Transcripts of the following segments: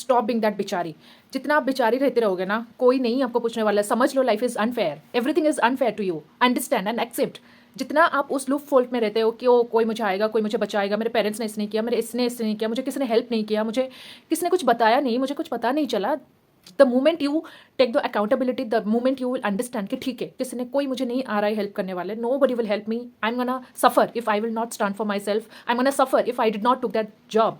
Stop being that बेचारी। जितना आप बेचारी रहते रहोगे ना, कोई नहीं आपको पूछने वाला है। समझ लो life is unfair, everything is unfair to you, understand and accept. जितना आप उस लूप फोल्ट में रहते हो कि ओ कोई मुझे आएगा, कोई मुझे बचाएगा, मेरे पेरेंट्स ने इसने किया, मेरे इसने नहीं किया, मुझे किसी ने हेल्प नहीं किया, मुझे किसी ने कुछ बताया नहीं, मुझे कुछ पता नहीं चला। The moment you take the accountability, the moment you will understand कि ठीक है, किसी ने कोई मुझे नहीं आ रहा है हेल्प करने वाले, nobody will help me, I am gonna suffer if I will not stand for myself, I am gonna suffer if I did not took that job,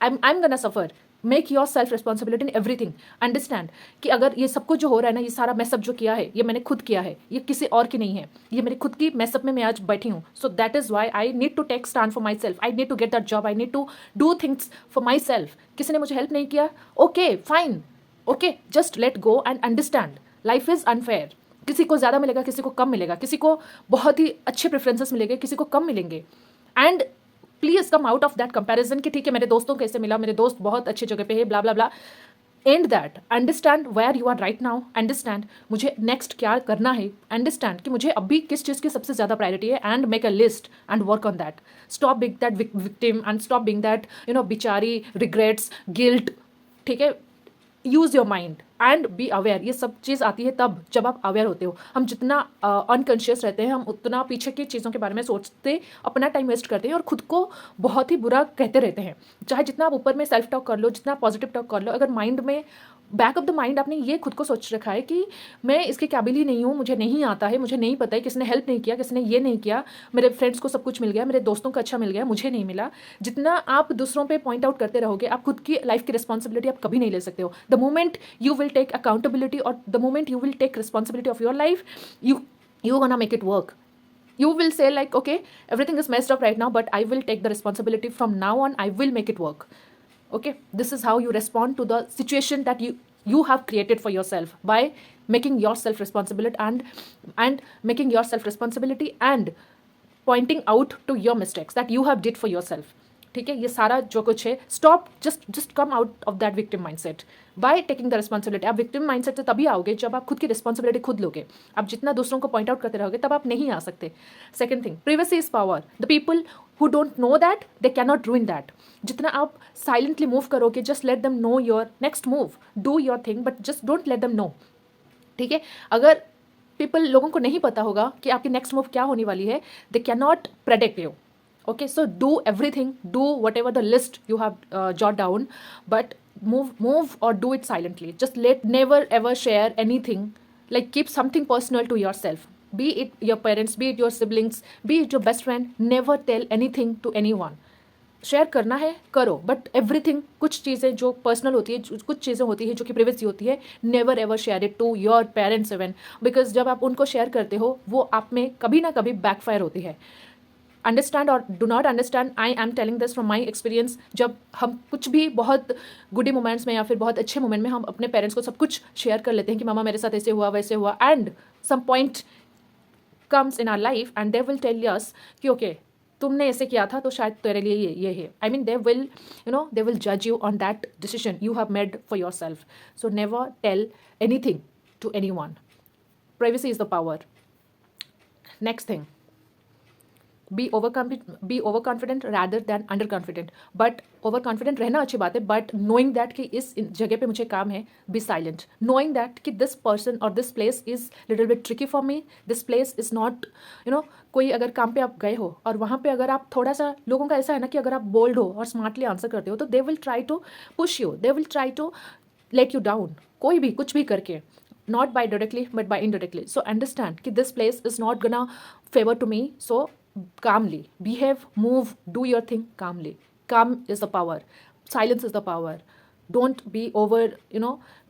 I am gonna suffer. Make yourself responsibility in everything. Understand कि अगर ये सब कुछ जो हो रहा है ना, ये सारा मैसअप जो किया है, ये मैंने खुद किया है, ये किसी और की नहीं है, ये मेरी खुद की मैसअप में मैं आज बैठी हूँ। So that is why I need to take stand for myself, I need to get that job, I need to do things for myself. किसी ने मुझे हेल्प नहीं किया, okay fine, okay just let go and understand life is unfair. किसी को ज़्यादा मिलेगा, किसी को कम मिलेगा, किसी को बहुत ही अच्छे प्रेफरेंसेस मिलेंगे, किसी को कम मिलेंगे। And please come out of that comparison कि ठीक है मेरे दोस्तों को कैसे मिला, मेरे दोस्त बहुत अच्छी जगह पे है, blah blah blah. And that, understand where you are right now, understand मुझे नेक्स्ट क्या करना है, अंडरस्टैंड कि मुझे अभी किस चीज़ की सबसे ज़्यादा प्रायोरिटी है, and make a list and work on that. Stop being that victim and stop being that बिचारी, रिग्रेट्स, गिल्ट। ठीक है, use your mind and be aware. ये सब चीज़ आती है तब जब आप अवेयर होते हो। हम जितना अनकॉन्शियस रहते हैं, हम उतना पीछे की चीज़ों के बारे में सोचते, अपना टाइम वेस्ट करते हैं और खुद को बहुत ही बुरा कहते रहते हैं। चाहे जितना आप ऊपर में सेल्फ टॉक कर लो, जितना पॉजिटिव टॉक कर लो, अगर माइंड में बैक ऑफ द माइंड आपने ये खुद को सोच रखा है कि मैं इसके काबिल ही नहीं हूँ, मुझे नहीं आता है, मुझे नहीं पता है, किसने हेल्प नहीं किया, किसने ये नहीं किया, मेरे फ्रेंड्स को सब कुछ मिल गया, मेरे दोस्तों को अच्छा मिल गया, मुझे नहीं मिला। जितना आप दूसरों पे पॉइंट आउट करते रहोगे, आप खुद की लाइफ की रिस्पॉन्सिबिलिटी आप कभी नहीं ले सकते हो। The moment you will take accountability, or the moment you will take responsibility of your life, you're gonna make it work. You will say like, okay, everything is messed up right now, but I will take the responsibility from now on, I will make it work. Okay, this is how you respond to the situation that you have created for yourself, by making yourself responsibility and making yourself responsibility and pointing out to your mistakes that you have did for yourself. ठीक है, ये सारा जो कुछ है, stop, just come out of that victim mindset by taking the responsibility. आप victim mindset से तभी आओगे जब आप खुद की रिस्पॉन्सिबिलिटी खुद लोगे। आप जितना दूसरों को पॉइंट आउट करते रहोगे तब आप नहीं आ सकते। Second thing, privacy is power. The people who don't know that, they can not ruin that. जितना आप साइलेंटली मूव करोगे, just let them know your next move, do your thing, but just don't let them know. ठीक है, अगर लोगों को नहीं पता होगा कि आपकी नेक्स्ट मूव क्या होने वाली है, दे can not predict you. Okay, so do everything, do whatever the list you have jot down, but move or do it silently. Just never ever share anything, like keep something personal to yourself, be it your parents, be it your siblings, be it your best friend. Never tell anything to anyone. Share करना है करो, but everything, कुछ चीज़ें जो personal होती है, कुछ चीज़ें होती है जो कि प्रिवेसी होती है, never ever share it to your parents even, because जब आप उनको शेयर करते हो वो आप में कभी ना कभी बैकफायर होती है। अंडरस्टैंड और do not understand, I am telling this from my experience. जब हम कुछ भी बहुत गुडी मोमेंट्स में या फिर बहुत अच्छे मोमेंट में हम अपने पेरेंट्स को सब कुछ शेयर कर लेते हैं कि मामा मेरे साथ ऐसे हुआ वैसे हुआ, and some point comes in our life and they will tell yes कि ओके तुमने ऐसे किया था तो शायद तेरे लिए ये है। आई मीन दे विल जज you on that decision you have made for yourself. So never tell anything to anyone. Privacy is the power. Next thing, be over confident rather than under confident. But over confident रहना अच्छी बात है, but knowing that कि इस जगह पे मुझे काम है, बी साइलेंट। नोइंग दैट कि दिस पर्सन और this place is little bit tricky for me, this place is not कोई अगर काम पे आप गए हो और वहाँ पे अगर आप थोड़ा सा, लोगों का ऐसा है ना कि अगर आप बोल्ड हो और स्मार्टली आंसर करते हो तो they will try to push you, they will try to let you down, कोई भी कुछ भी करके, not by directly but by indirectly. So understand कि this place is not gonna favor to me, so calmly behave, move, do your thing calmly. Calm is the power, silence is the power. Don't be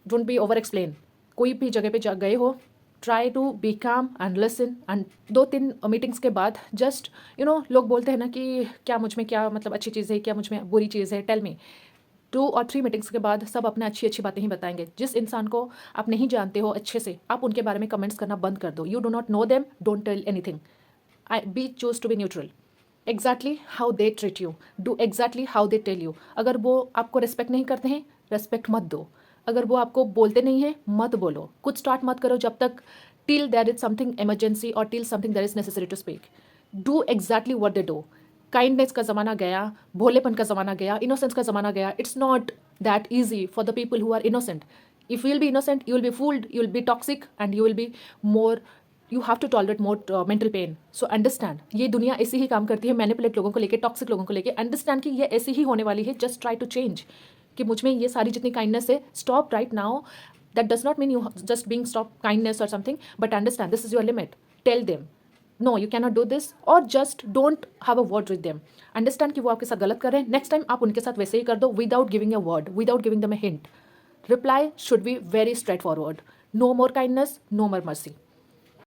don't be over explain. कोई भी जगह पे गए हो, try to be calm and listen, and 2-3 meetings के बाद just लोग बोलते हैं ना कि क्या मुझ में, क्या मतलब अच्छी चीज़ है, क्या मुझ में बुरी चीज़ है, टेल मी। 2 और 3 मीटिंग्स के बाद सब अपने अच्छी अच्छी बातें ही बताएंगे। जिस इंसान को आप नहीं जानते हो अच्छे से, आप उनके बारे में कमेंट्स करना बंद कर दो। You do not know them, don't tell anything. Be choose to be neutral. Exactly how they treat you, do exactly how they tell you. अगर वो आपको रिस्पेक्ट नहीं करते हैं, रिस्पेक्ट मत दो। अगर वो आपको बोलते नहीं है, मत बोलो। कुछ स्टार्ट मत करो जब तक till there is something emergency और till something that is necessary to speak. Do exactly what they do. Kindness का ज़माना गया, भोलेपन का ज़माना गया, इनोसेंस का ज़माना गया. It's not that easy for the people who are innocent. If you will be innocent, you will be fooled, you will be toxic, and you will be more, you have to tolerate more mental pain. So understand, ये दुनिया ऐसी ही काम करती है, manipulate लोगों को लेके, toxic लोगों को लेके. अंडरस्टैंड कि ये ऐसी ही होने वाली है. जस्ट ट्राई टू चेंज कि मुझ में ये सारी जितनी काइंडनेस है, stop right now. That does not mean you just being stop kindness और something, but understand this is your limit. Tell them no you cannot do this, और just don't have a word with them. Understand कि वो आपके साथ गलत कर रहे हैं. नेक्स्ट टाइम आप उनके साथ वैसे ही कर दो, without giving a word, without giving them a hint. Reply should be very straightforward. No more kindness, no more mercy.